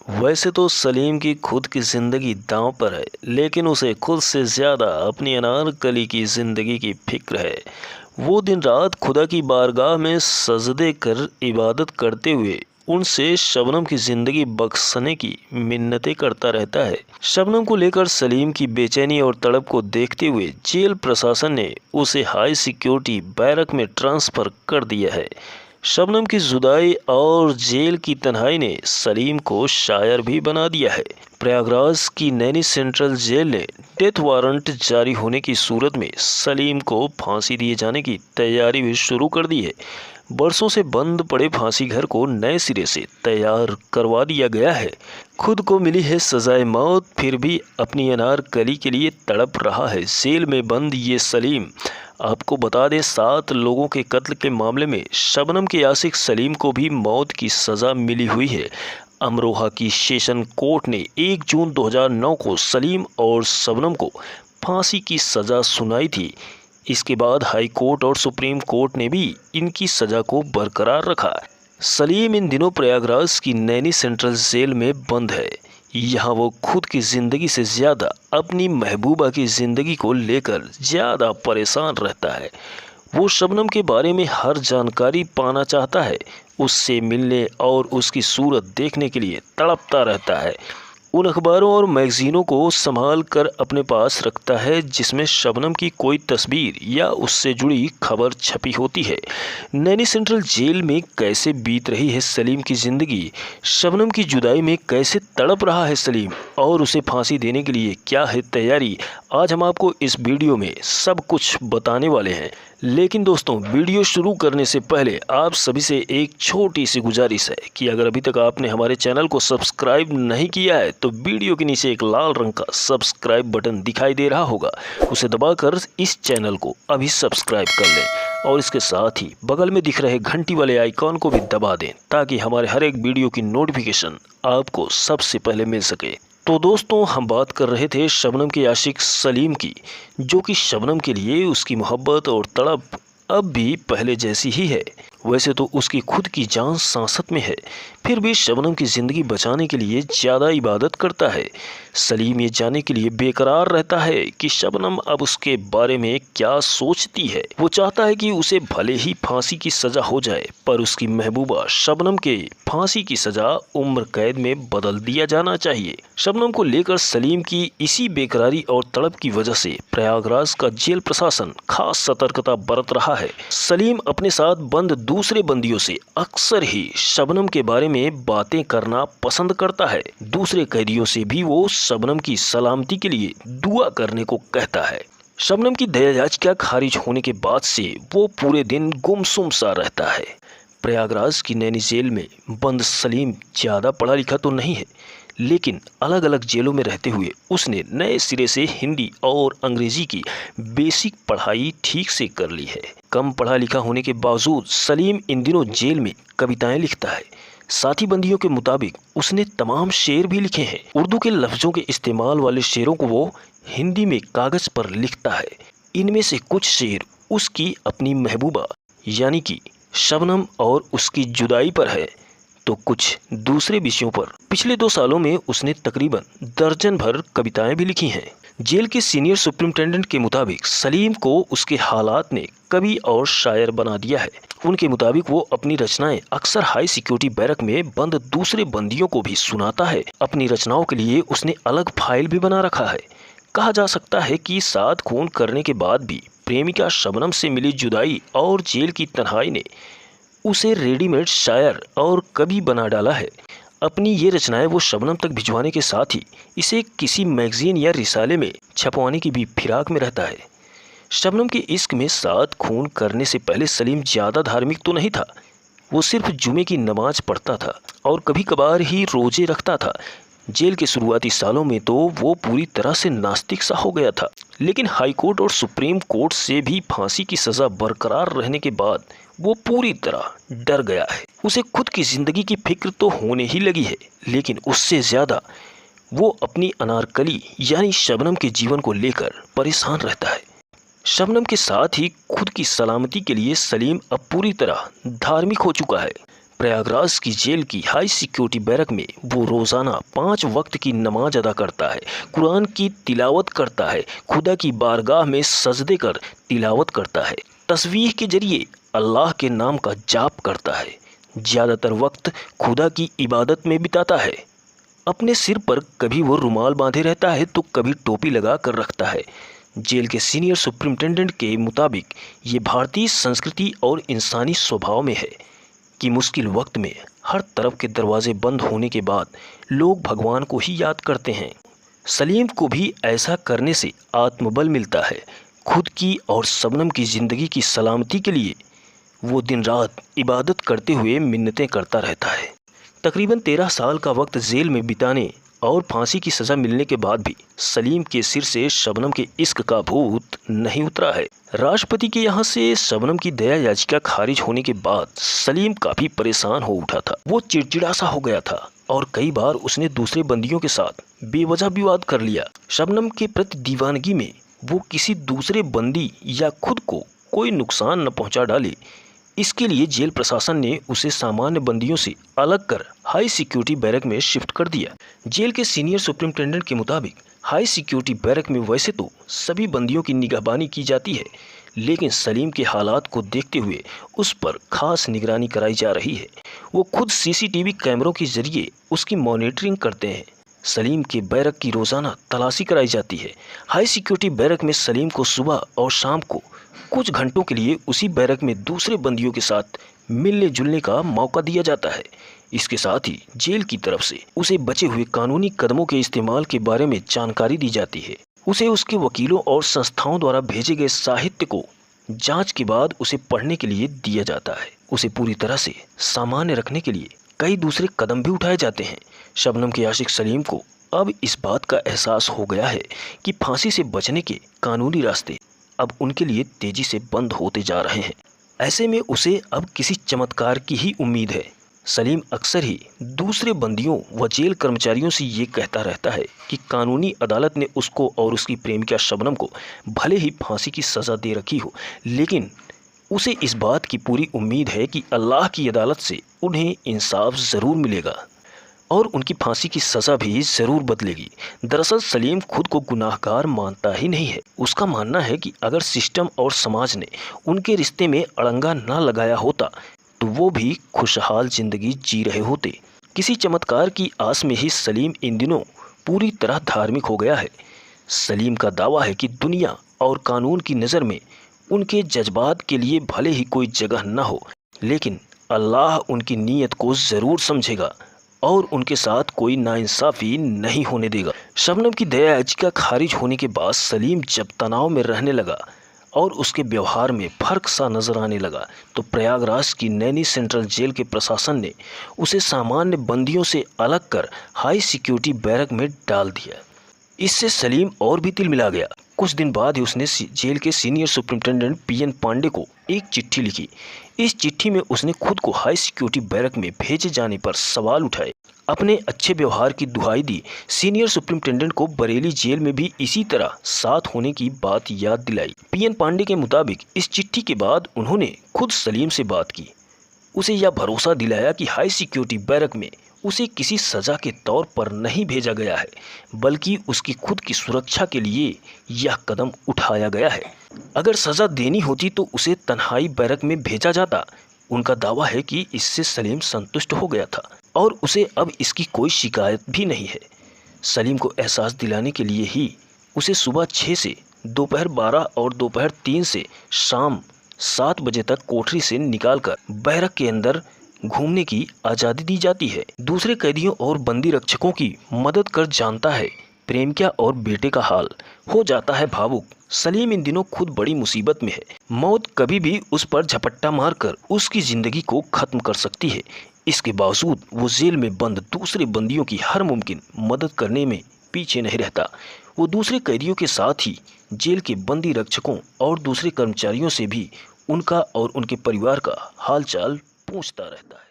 वैसे तो सलीम की खुद की ज़िंदगी दांव पर है, लेकिन उसे खुद से ज़्यादा अपनी अनारकली की ज़िंदगी की फ़िक्र है। वो दिन रात खुदा की बारगाह में सजदे कर इबादत करते हुए उनसे शबनम की ज़िंदगी बख्शने की मिन्नतें करता रहता है। शबनम को लेकर सलीम की बेचैनी और तड़प को देखते हुए जेल प्रशासन ने उसे हाई सिक्योरिटी बैरक में ट्रांसफ़र कर दिया है। शबनम की जुदाई और जेल की तन्हाई ने सलीम को शायर भी बना दिया है। प्रयागराज की नैनी सेंट्रल जेल ने डेथ वारंट जारी होने की सूरत में सलीम को फांसी दिए जाने की तैयारी भी शुरू कर दी है। बरसों से बंद पड़े फांसी घर को नए सिरे से तैयार करवा दिया गया है। खुद को मिली है सजाए मौत, फिर भी अपनी अनारकली के लिए तड़प रहा है जेल में बंद ये सलीम। आपको बता दें, 7 लोगों के कत्ल के मामले में शबनम के आशिक सलीम को भी मौत की सज़ा मिली हुई है। अमरोहा की सेशन कोर्ट ने 1 जून 2009 को सलीम और शबनम को फांसी की सज़ा सुनाई थी। इसके बाद हाई कोर्ट और सुप्रीम कोर्ट ने भी इनकी सज़ा को बरकरार रखा। सलीम इन दिनों प्रयागराज की नैनी सेंट्रल जेल में बंद है। यहाँ वो खुद की ज़िंदगी से ज़्यादा अपनी महबूबा की ज़िंदगी को लेकर ज़्यादा परेशान रहता है। वो शबनम के बारे में हर जानकारी पाना चाहता है, उससे मिलने और उसकी सूरत देखने के लिए तड़पता रहता है। उन अखबारों और मैगज़ीनों को संभाल कर अपने पास रखता है जिसमें शबनम की कोई तस्वीर या उससे जुड़ी खबर छपी होती है। नैनी सेंट्रल जेल में कैसे बीत रही है सलीम की ज़िंदगी, शबनम की जुदाई में कैसे तड़प रहा है सलीम और उसे फांसी देने के लिए क्या है तैयारी, आज हम आपको इस वीडियो में सब कुछ बताने वाले हैं। लेकिन दोस्तों, वीडियो शुरू करने से पहले आप सभी से एक छोटी सी गुजारिश है कि अगर अभी तक आपने हमारे चैनल को सब्सक्राइब नहीं किया है तो वीडियो के नीचे एक लाल रंग का सब्सक्राइब बटन दिखाई दे रहा होगा, उसे दबाकर इस चैनल को अभी सब्सक्राइब कर लें और इसके साथ ही बगल में दिख रहे घंटी वाले आइकॉन को भी दबा दें ताकि हमारे हर एक वीडियो की नोटिफिकेशन आपको सबसे पहले मिल सके। तो दोस्तों, हम बात कर रहे थे शबनम के आशिक सलीम की, जो कि शबनम के लिए उसकी मोहब्बत और तड़प अब भी पहले जैसी ही है। वैसे तो उसकी खुद की जान सांसत में है, फिर भी शबनम की ज़िंदगी बचाने के लिए ज़्यादा इबादत करता है। सलीम ये जानने के लिए बेकरार रहता है कि शबनम अब उसके बारे में क्या सोचती है। वो चाहता है कि उसे भले ही फांसी की सज़ा हो जाए, पर उसकी महबूबा शबनम के फांसी की सज़ा उम्र कैद में बदल दिया जाना चाहिए। शबनम को लेकर सलीम की इसी बेकरारी और तड़प की वजह से प्रयागराज का जेल प्रशासन खास सतर्कता बरत रहा है। सलीम अपने साथ बंद दूसरे बंदियों से अक्सर ही शबनम के बारे में बातें करना पसंद करता है। दूसरे कैदियों से भी वो शबनम की सलामती के लिए दुआ करने को कहता है। शबनम की दया याचिका खारिज होने के बाद से वो पूरे दिन गुमसुम सा रहता है। प्रयागराज की नैनी जेल में बंद सलीम ज़्यादा पढ़ा लिखा तो नहीं है, लेकिन अलग अलग जेलों में रहते हुए उसने नए सिरे से हिंदी और अंग्रेजी की बेसिक पढ़ाई ठीक से कर ली है। कम पढ़ा लिखा होने के बावजूद सलीम इन दिनों जेल में कविताएं लिखता है। साथी बंदियों के मुताबिक उसने तमाम शेर भी लिखे हैं। उर्दू के लफ्ज़ों के इस्तेमाल वाले शेरों को वो हिंदी में कागज़ पर लिखता है। इनमें से कुछ शेर उसकी अपनी महबूबा यानी कि शबनम और उसकी जुदाई पर है, तो कुछ दूसरे विषयों पर। पिछले 2 सालों में उसने तकरीबन दर्जन भर कविताएं भी लिखी हैं। जेल के सीनियर सुप्रिंटेंडेंट के मुताबिक सलीम को उसके हालात ने कवि और शायर बना दिया है। उनके मुताबिक वो अपनी रचनाएं अक्सर हाई सिक्योरिटी बैरक में बंद दूसरे बंदियों को भी सुनाता है। अपनी रचनाओं के लिए उसने अलग फाइल भी बना रखा है। कहा जा सकता है कि 7 खून करने के बाद भी प्रेमिका शबनम से मिली जुदाई और जेल की तन्हाई ने उसे रेडीमेड शायर और कवि बना डाला है। अपनी ये रचनाएं वो शबनम तक भिजवाने के साथ ही इसे किसी मैगजीन या रिसाले में छपवाने की भी फिराक में रहता है। शबनम के इश्क में 7 खून करने से पहले सलीम ज़्यादा धार्मिक तो नहीं था। वो सिर्फ जुमे की नमाज पढ़ता था और कभी कभार ही रोजे रखता था। जेल के शुरुआती सालों में तो वो पूरी तरह से नास्तिक सा हो गया था, लेकिन हाई कोर्ट और सुप्रीम कोर्ट से भी फांसी की सज़ा बरकरार रहने के बाद वो पूरी तरह डर गया है। उसे खुद की ज़िंदगी की फिक्र तो होने ही लगी है, लेकिन उससे ज़्यादा वो अपनी अनारकली यानी शबनम के जीवन को लेकर परेशान रहता है। शबनम के साथ ही खुद की सलामती के लिए सलीम अब पूरी तरह धार्मिक हो चुका है। प्रयागराज की जेल की हाई सिक्योरिटी बैरक में वो रोज़ाना 5 वक्त की नमाज अदा करता है, कुरान की तिलावत करता है, खुदा की बारगाह में सजदे कर तिलावत करता है, तस्बीह के जरिए अल्लाह के नाम का जाप करता है, ज़्यादातर वक्त खुदा की इबादत में बिताता है। अपने सिर पर कभी वो रुमाल बांधे रहता है तो कभी टोपी लगा कर रखता है। जेल के सीनियर सुप्रिंटेंडेंट के मुताबिक ये भारतीय संस्कृति और इंसानी स्वभाव में है कि मुश्किल वक्त में हर तरफ के दरवाजे बंद होने के बाद लोग भगवान को ही याद करते हैं। सलीम को भी ऐसा करने से आत्मबल मिलता है। खुद की और शबनम की ज़िंदगी की सलामती के लिए वो दिन रात इबादत करते हुए मिन्नतें करता रहता है। तकरीबन 13 साल का वक्त जेल में बिताने और फांसी की सज़ा मिलने के बाद भी सलीम के सिर से शबनम के इश्क का भूत नहीं उतरा है। राष्ट्रपति के यहाँ से शबनम की दया याचिका खारिज होने के बाद सलीम काफ़ी परेशान हो उठा था। वो चिड़चिड़ा सा हो गया था और कई बार उसने दूसरे बंदियों के साथ बेवजह विवाद कर लिया। शबनम के प्रति दीवानगी में वो किसी दूसरे बंदी या खुद को कोई नुकसान न पहुँचा डाले, इसके लिए जेल प्रशासन ने उसे सामान्य बंदियों से अलग कर हाई सिक्योरिटी बैरक में शिफ्ट कर दिया। जेल के सीनियर सुप्रिंटेंडेंट के मुताबिक हाई सिक्योरिटी बैरक में वैसे तो सभी बंदियों की निगहबानी की जाती है, लेकिन सलीम के हालात को देखते हुए उस पर खास निगरानी कराई जा रही है। वो खुद सीसीटीवी कैमरों के जरिए उसकी मॉनिटरिंग करते हैं। सलीम के बैरक की रोज़ाना तलाशी कराई जाती है। हाई सिक्योरिटी बैरक में सलीम को सुबह और शाम को कुछ घंटों के लिए उसी बैरक में दूसरे बंदियों के साथ मिलने जुलने का मौका दिया जाता है। इसके साथ ही जेल की तरफ से उसे बचे हुए कानूनी कदमों के इस्तेमाल के बारे में जानकारी दी जाती है। उसे उसके वकीलों और संस्थाओं द्वारा भेजे गए साहित्य को जांच के बाद उसे पढ़ने के लिए दिया जाता है। उसे पूरी तरह से सामान्य रखने के लिए कई दूसरे कदम भी उठाए जाते हैं। शबनम के आशिक सलीम को अब इस बात का एहसास हो गया है कि फांसी से बचने के कानूनी रास्ते अब उनके लिए तेजी से बंद होते जा रहे हैं। ऐसे में उसे अब किसी चमत्कार की ही उम्मीद है। सलीम अक्सर ही दूसरे बंदियों व जेल कर्मचारियों से ये कहता रहता है कि कानूनी अदालत ने उसको और उसकी प्रेमिका शबनम को भले ही फांसी की सज़ा दे रखी हो, लेकिन उसे इस बात की पूरी उम्मीद है कि अल्लाह की अदालत से उन्हें इंसाफ ज़रूर मिलेगा और उनकी फांसी की सज़ा भी ज़रूर बदलेगी। दरअसल सलीम खुद को गुनाहगार मानता ही नहीं है। उसका मानना है कि अगर सिस्टम और समाज ने उनके रिश्ते में अड़ंगा न लगाया होता तो वो भी खुशहाल ज़िंदगी जी रहे होते। किसी चमत्कार की आस में ही सलीम इन दिनों पूरी तरह धार्मिक हो गया है। सलीम का दावा है कि दुनिया और कानून की नज़र में उनके जज्बात के लिए भले ही कोई जगह न हो, लेकिन अल्लाह उनकी नीयत को ज़रूर समझेगा और उनके साथ कोई नाइंसाफ़ी नहीं होने देगा। शबनम की दया याचिका खारिज होने के बाद सलीम जब तनाव में रहने लगा और उसके व्यवहार में फ़र्क सा नज़र आने लगा तो प्रयागराज की नैनी सेंट्रल जेल के प्रशासन ने उसे सामान्य बंदियों से अलग कर हाई सिक्योरिटी बैरक में डाल दिया। इससे सलीम और भी तिल मिला गया। कुछ दिन बाद ही उसने जेल के सीनियर सुप्रिंटेंडेंट पीएन पांडे को एक चिट्ठी लिखी। इस चिट्ठी में उसने खुद को हाई सिक्योरिटी बैरक में भेजे जाने पर सवाल उठाए, अपने अच्छे व्यवहार की दुहाई दी। सीनियर सुप्रिंटेंडेंट को बरेली जेल में भी इसी तरह साथ होने की बात याद दिलाई। पीएन पांडे के मुताबिक इस चिट्ठी के बाद उन्होंने खुद सलीम से बात की, उसे यह भरोसा दिलाया कि हाई सिक्योरिटी बैरक में उसे किसी सज़ा के तौर पर नहीं भेजा गया है, बल्कि उसकी खुद की सुरक्षा के लिए यह कदम उठाया गया है। अगर सज़ा देनी होती तो उसे तन्हाई बैरक में भेजा जाता। उनका दावा है कि इससे सलीम संतुष्ट हो गया था और उसे अब इसकी कोई शिकायत भी नहीं है। सलीम को एहसास दिलाने के लिए ही उसे सुबह 6 से दोपहर 12 और दोपहर 3 से शाम 7 बजे तक कोठरी से निकालकर बैरक के अंदर घूमने की आज़ादी दी जाती है। दूसरे कैदियों और बंदी रक्षकों की मदद कर जानता है प्रेमिका और बेटे का हाल, हो जाता है भावुक। सलीम इन दिनों खुद बड़ी मुसीबत में है। मौत कभी भी उस पर झपट्टा मारकर उसकी ज़िंदगी को ख़त्म कर सकती है। इसके बावजूद वो जेल में बंद दूसरे बंदियों की हर मुमकिन मदद करने में पीछे नहीं रहता। वो दूसरे कैदियों के साथ ही जेल के बंदी रक्षकों और दूसरे कर्मचारियों से भी उनका और उनके परिवार का हालचाल पूछता रहता है।